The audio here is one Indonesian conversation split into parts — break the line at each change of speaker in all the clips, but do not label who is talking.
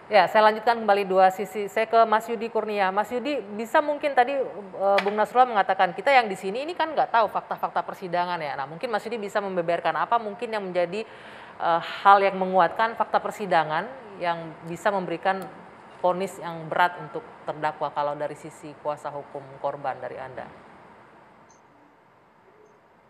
Ya, saya lanjutkan kembali dua sisi. Saya ke Mas Yudi Kurnia. Mas Yudi, bisa mungkin tadi Bung Nasrullah mengatakan kita yang di sini ini kan nggak tahu fakta-fakta persidangan ya. Nah, mungkin Mas Yudi bisa membeberkan apa mungkin yang menjadi hal yang menguatkan fakta persidangan yang bisa memberikan vonis yang berat untuk terdakwa kalau dari sisi kuasa hukum korban dari Anda.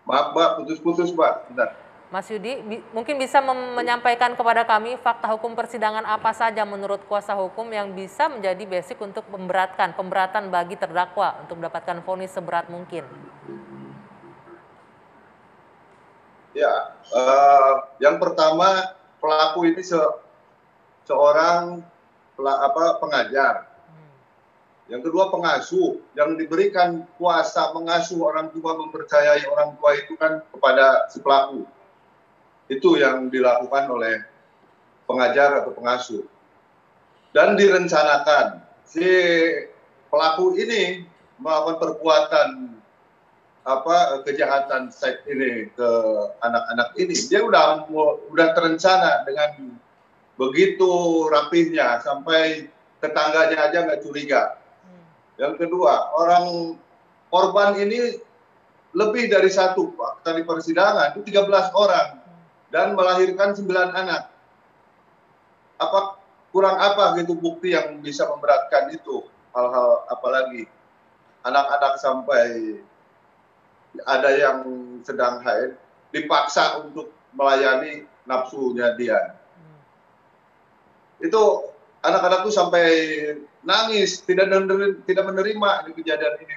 Maaf Mbak, putus-putus Mbak. Bentar.
Mas Yudi, mungkin bisa menyampaikan kepada kami fakta hukum persidangan apa saja menurut kuasa hukum yang bisa menjadi basic untuk pemberatan bagi terdakwa untuk mendapatkan vonis seberat mungkin.
Ya, yang pertama pelaku ini seorang pengajar. Yang kedua pengasuh, yang diberikan kuasa mengasuh orang tua, mempercayai orang tua itu kan kepada si pelaku. Itu yang dilakukan oleh pengajar atau pengasuh. Dan direncanakan si pelaku ini melakukan perbuatan kejahatan seks ini ke anak-anak ini. Dia udah terencana dengan begitu rapihnya sampai tetangganya aja nggak curiga. Yang kedua, orang korban ini lebih dari satu, Pak. Tadi persidangan itu 13 orang dan melahirkan 9 anak. Kurang apa gitu bukti yang bisa memberatkan itu? Hal-hal apalagi anak-anak sampai ada yang sedang haid dipaksa untuk melayani nafsunya dia. Itu anak-anak tuh sampai nangis, tidak menerima kejadian ini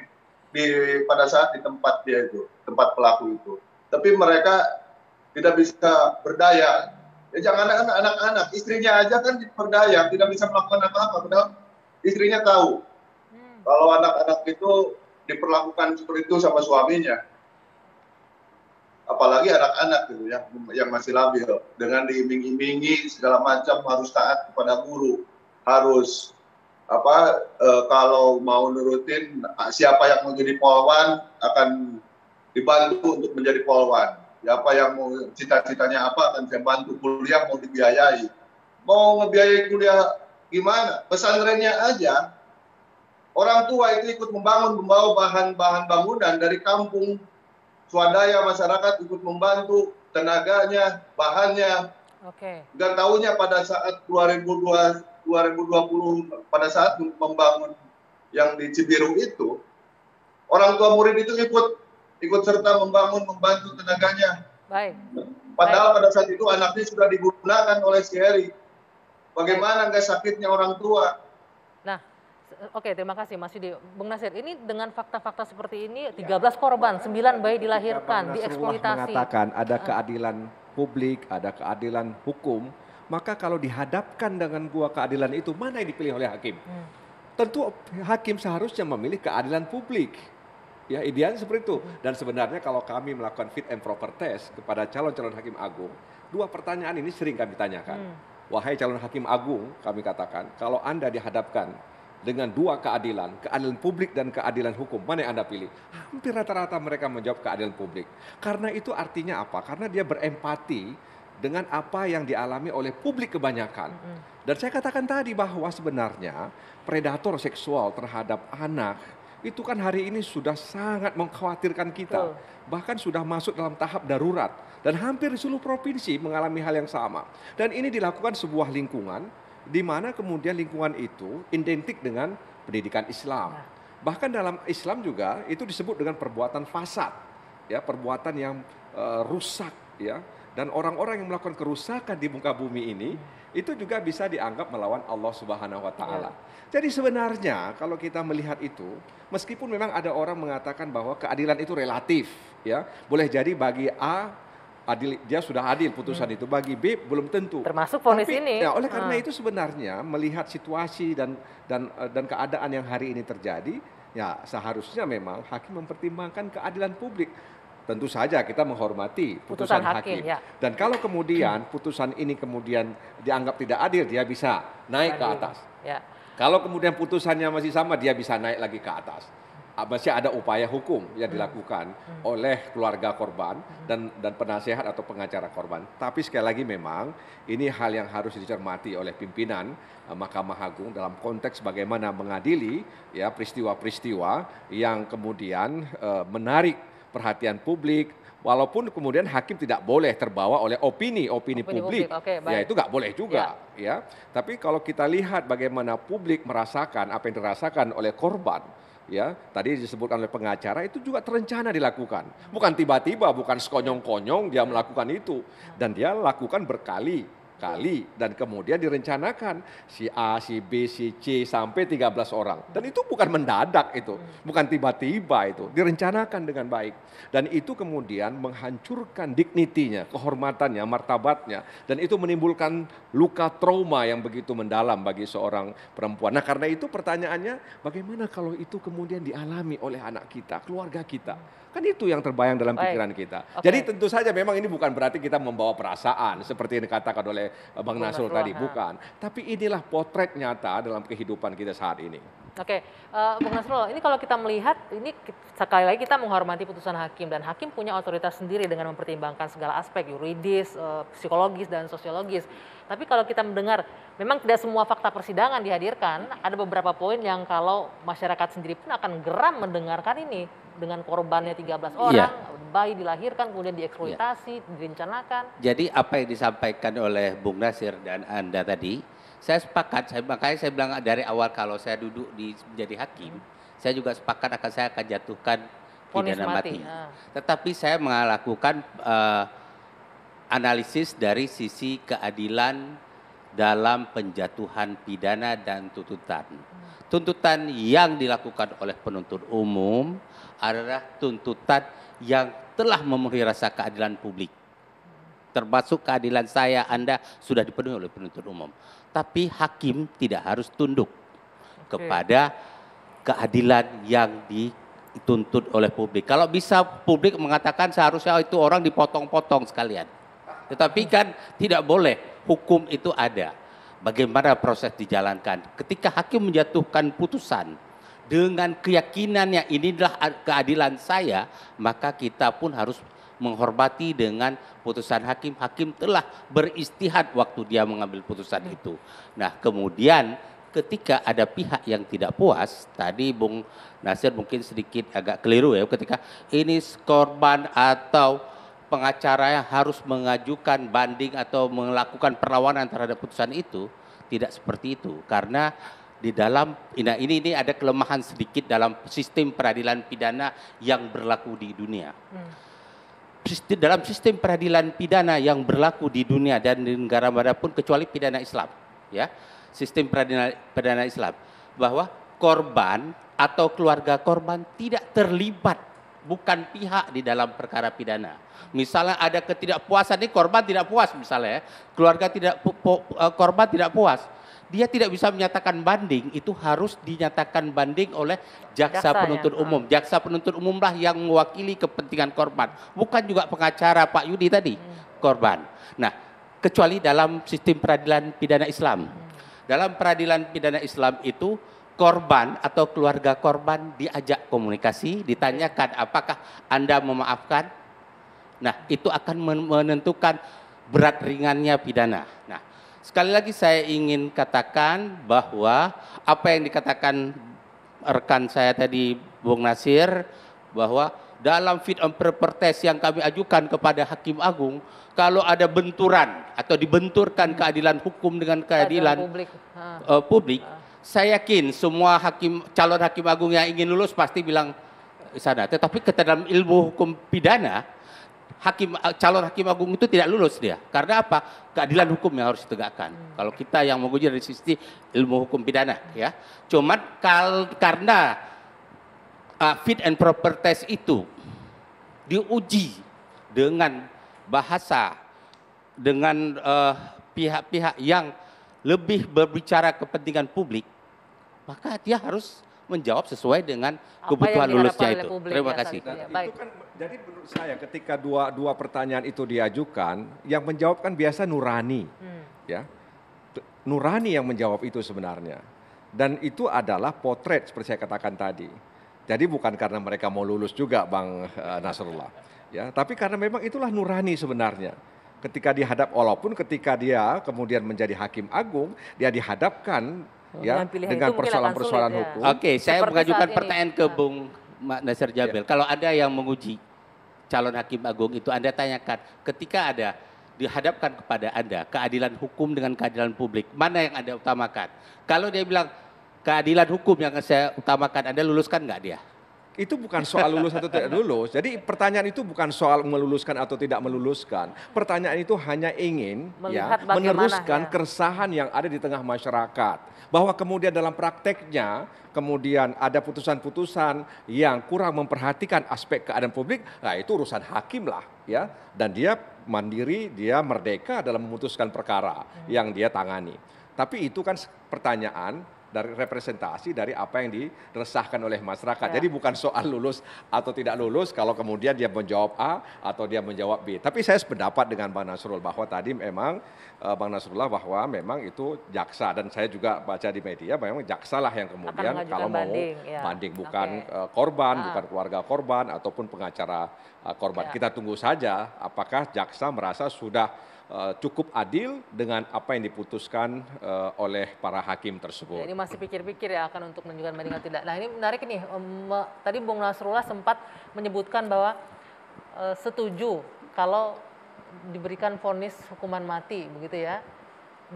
pada saat di tempat dia itu, tempat pelaku itu. Tapi mereka tidak bisa berdaya. Ya jangan anak-anak, istrinya aja kan berdaya, tidak bisa melakukan apa-apa. Padahal istrinya tahu kalau anak-anak itu diperlakukan seperti itu sama suaminya. Apalagi anak-anak gitu ya, yang masih labil, dengan diiming-imingi segala macam, harus taat kepada guru, harus kalau mau nurutin siapa yang mau jadi polwan akan dibantu untuk menjadi polwan. Siapa yang mau cita-citanya apa akan saya bantu, kuliah mau dibiayai. Mau ngebiayai kuliah gimana? Pesantrennya aja orang tua itu ikut membawa bahan-bahan bangunan dari kampung, swadaya masyarakat ikut membantu, tenaganya, bahannya. Dan tahunya pada saat 2020 pada saat membangun yang di Cibiru itu, orang tua murid itu ikut serta membantu tenaganya.
Baik.
Padahal pada saat itu anaknya sudah digunakan oleh si Heri. Bagaimana nggak sakitnya orang tua?
Nah, oke, terima kasih Mas Yudi. Bung Nasir, ini dengan fakta-fakta seperti ini 13 korban, 9 bayi dilahirkan, dieksploitasi.
Mengatakan ada keadilan publik, ada keadilan hukum, maka kalau dihadapkan dengan dua keadilan itu, mana yang dipilih oleh hakim? Tentu hakim seharusnya memilih keadilan publik. Ya, idealnya seperti itu. Dan sebenarnya kalau kami melakukan fit and proper test kepada calon-calon hakim agung, dua pertanyaan ini sering kami tanyakan. Wahai calon hakim agung, kami katakan, kalau Anda dihadapkan dengan dua keadilan publik dan keadilan hukum, mana yang Anda pilih? Hampir rata-rata mereka menjawab keadilan publik. Karena itu artinya apa? Karena dia berempati dengan apa yang dialami oleh publik kebanyakan. Dan saya katakan tadi bahwa sebenarnya predator seksual terhadap anak itu kan hari ini sudah sangat mengkhawatirkan kita. Bahkan sudah masuk dalam tahap darurat. Dan hampir di seluruh provinsi mengalami hal yang sama. Dan ini dilakukan sebuah lingkungan di mana kemudian lingkungan itu identik dengan pendidikan Islam. Bahkan dalam Islam juga itu disebut dengan perbuatan fasad, ya, perbuatan yang rusak, ya. Dan orang-orang yang melakukan kerusakan di muka bumi ini itu juga bisa dianggap melawan Allah Subhanahu wa taala. Jadi sebenarnya kalau kita melihat itu, meskipun memang ada orang mengatakan bahwa keadilan itu relatif, ya. Boleh jadi bagi A adil, dia sudah adil putusan itu, bagi B belum tentu.
Termasuk vonis ini.
Ya, oleh karena itu sebenarnya melihat situasi dan keadaan yang hari ini terjadi, ya seharusnya memang hakim mempertimbangkan keadilan publik. Tentu saja kita menghormati putusan hakim.
Ya.
Dan kalau kemudian putusan ini kemudian dianggap tidak adil, dia bisa naik ke atas.
Ya.
Kalau kemudian putusannya masih sama, dia bisa naik lagi ke atas. masih ada upaya hukum yang dilakukan oleh keluarga korban dan penasehat atau pengacara korban. Tapi sekali lagi memang ini hal yang harus dicermati oleh pimpinan Mahkamah Agung dalam konteks bagaimana mengadili ya peristiwa-peristiwa yang kemudian menarik perhatian publik. Walaupun kemudian hakim tidak boleh terbawa oleh opini publik,
okay,
ya itu nggak boleh juga, ya. Tapi kalau kita lihat bagaimana publik merasakan apa yang dirasakan oleh korban, ya tadi disebutkan oleh pengacara itu juga terencana dilakukan, bukan tiba-tiba, bukan sekonyong-konyong dia melakukan itu, dan dia lakukan berkali-kali dan kemudian direncanakan si A, si B, si C sampai 13 orang. Dan itu bukan mendadak itu, bukan tiba-tiba itu, direncanakan dengan baik. Dan itu kemudian menghancurkan dignitinya, kehormatannya, martabatnya, dan itu menimbulkan luka trauma yang begitu mendalam bagi seorang perempuan. Nah, karena itu pertanyaannya, bagaimana kalau itu kemudian dialami oleh anak kita, keluarga kita? Kan itu yang terbayang dalam pikiran kita. Jadi tentu saja memang ini bukan berarti kita membawa perasaan seperti yang dikatakan oleh Bang Nasrul tadi, bukan. Tapi inilah potret nyata dalam kehidupan kita saat ini.
Oke, Bung Nasrul, ini kalau kita melihat, ini sekali lagi kita menghormati putusan hakim, dan hakim punya otoritas sendiri dengan mempertimbangkan segala aspek yuridis, psikologis, dan sosiologis. Tapi kalau kita mendengar, memang tidak semua fakta persidangan dihadirkan, ada beberapa poin yang kalau masyarakat sendiri pun akan geram mendengarkan ini. Dengan korbannya 13 orang, bayi dilahirkan, kemudian dieksploitasi, direncanakan.
Jadi apa yang disampaikan oleh Bung Nasir dan Anda tadi, saya sepakat, makanya saya bilang dari awal kalau saya duduk menjadi hakim, saya juga sepakat saya akan jatuhkan pidana mati. Tetapi saya melakukan analisis dari sisi keadilan dalam penjatuhan pidana dan tuntutan. Tuntutan yang dilakukan oleh penuntut umum adalah tuntutan yang telah memenuhi rasa keadilan publik. Termasuk keadilan saya, Anda sudah dipenuhi oleh penuntut umum. Tapi hakim tidak harus tunduk kepada keadilan yang dituntut oleh publik. Kalau bisa publik mengatakan seharusnya itu orang dipotong-potong sekalian. Tetapi kan tidak boleh, hukum itu ada. Bagaimana proses dijalankan? Ketika hakim menjatuhkan putusan dengan keyakinannya inilah keadilan saya, maka kita pun harus menghormati dengan putusan hakim. Hakim telah beristihad waktu dia mengambil putusan itu. Nah, kemudian ketika ada pihak yang tidak puas, tadi Bung Nasir mungkin sedikit agak keliru ya, ketika ini korban atau pengacara yang harus mengajukan banding atau melakukan perlawanan terhadap putusan itu, tidak seperti itu. Karena di dalam ini ada kelemahan sedikit dalam sistem peradilan pidana yang berlaku di dunia. Dalam sistem peradilan pidana yang berlaku di dunia dan di negara manapun kecuali pidana Islam, ya, sistem pidana Islam, bahwa korban atau keluarga korban tidak terlibat, bukan pihak di dalam perkara pidana. Misalnya ada ketidakpuasan, ini korban tidak puas misalnya, keluarga korban tidak puas. Dia tidak bisa menyatakan banding, itu harus dinyatakan banding oleh jaksa penuntut umum. Jaksa penuntut umumlah yang mewakili kepentingan korban, bukan juga pengacara Pak Yudi tadi, korban. Nah, kecuali dalam sistem peradilan pidana Islam. Dalam peradilan pidana Islam itu korban atau keluarga korban diajak komunikasi, ditanyakan apakah Anda memaafkan. Nah, itu akan menentukan berat ringannya pidana. Nah, sekali lagi saya ingin katakan bahwa apa yang dikatakan rekan saya tadi, Bung Nasir, bahwa dalam fit and proper test yang kami ajukan kepada Hakim Agung, kalau ada benturan atau dibenturkan keadilan hukum dengan keadilan publik, saya yakin semua calon Hakim Agung yang ingin lulus pasti bilang sana. Tetapi dalam ilmu hukum pidana, calon hakim agung itu tidak lulus dia. Karena apa? Keadilan hukum yang harus ditegakkan. Kalau kita yang menguji dari sisi ilmu hukum pidana, ya. Cuman karena fit and proper test itu diuji dengan bahasa, dengan pihak-pihak yang lebih berbicara kepentingan publik, maka dia harus menjawab sesuai dengan kebutuhan lulusnya itu. Terima kasih.
Itu kan, jadi menurut saya ketika dua pertanyaan itu diajukan, yang menjawab kan biasa nurani, ya, nurani yang menjawab itu sebenarnya, dan itu adalah potret seperti saya katakan tadi. Jadi bukan karena mereka mau lulus juga, Bang Nasrullah. Ya, tapi karena memang itulah nurani sebenarnya. Ketika walaupun ketika dia kemudian menjadi hakim agung, dia dihadapkan ya dengan persoalan-persoalan hukum.
Oke, saya
Seperti
mengajukan
saat ini.
pertanyaan ke Bung Nasir Jamil. Kalau ada yang menguji calon hakim agung itu, Anda tanyakan ketika ada dihadapkan kepada Anda keadilan hukum dengan keadilan publik, mana yang Anda utamakan? Kalau dia bilang keadilan hukum yang saya utamakan, Anda luluskan nggak dia?
Itu bukan soal lulus atau tidak lulus. Jadi pertanyaan itu bukan soal meluluskan atau tidak meluluskan. Pertanyaan itu hanya ingin
Melihat bagaimana,
meneruskan
ya.
keresahan yang ada di tengah masyarakat. Bahwa kemudian dalam prakteknya kemudian ada putusan-putusan yang kurang memperhatikan aspek keadilan publik, nah itu urusan hakim lah ya. Dan dia mandiri, dia merdeka dalam memutuskan perkara yang dia tangani. Tapi itu kan pertanyaan dari representasi dari apa yang diresahkan oleh masyarakat.
Ya.
Jadi bukan soal lulus atau tidak lulus kalau kemudian dia menjawab A atau dia menjawab B. Tapi saya sependapat dengan Bang Nasrul bahwa tadi memang Bang Nasrullah bahwa memang itu jaksa, dan saya juga baca di media memang jaksa lah yang kemudian
mengajukan
kalau mau
banding, ya.
banding bukan
Oke.
korban, bukan keluarga korban ataupun pengacara korban.
Ya.
Kita tunggu saja apakah jaksa merasa sudah cukup adil dengan apa yang diputuskan oleh para hakim
Ya,
tersebut.
ini masih pikir-pikir ya akan untuk menunjukkan banding atau tidak. Nah ini menarik nih, tadi Bung Nasrullah sempat menyebutkan bahwa setuju kalau diberikan vonis hukuman mati begitu ya.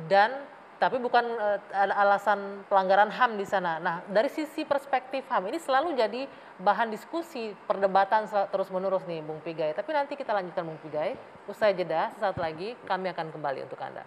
Dan tapi bukan ada alasan pelanggaran HAM di sana. Nah, dari sisi perspektif HAM ini selalu jadi bahan diskusi, perdebatan terus-menerus nih Bung Pigai. Tapi nanti kita lanjutkan Bung Pigai. Usai jeda, sesaat lagi kami akan kembali untuk Anda.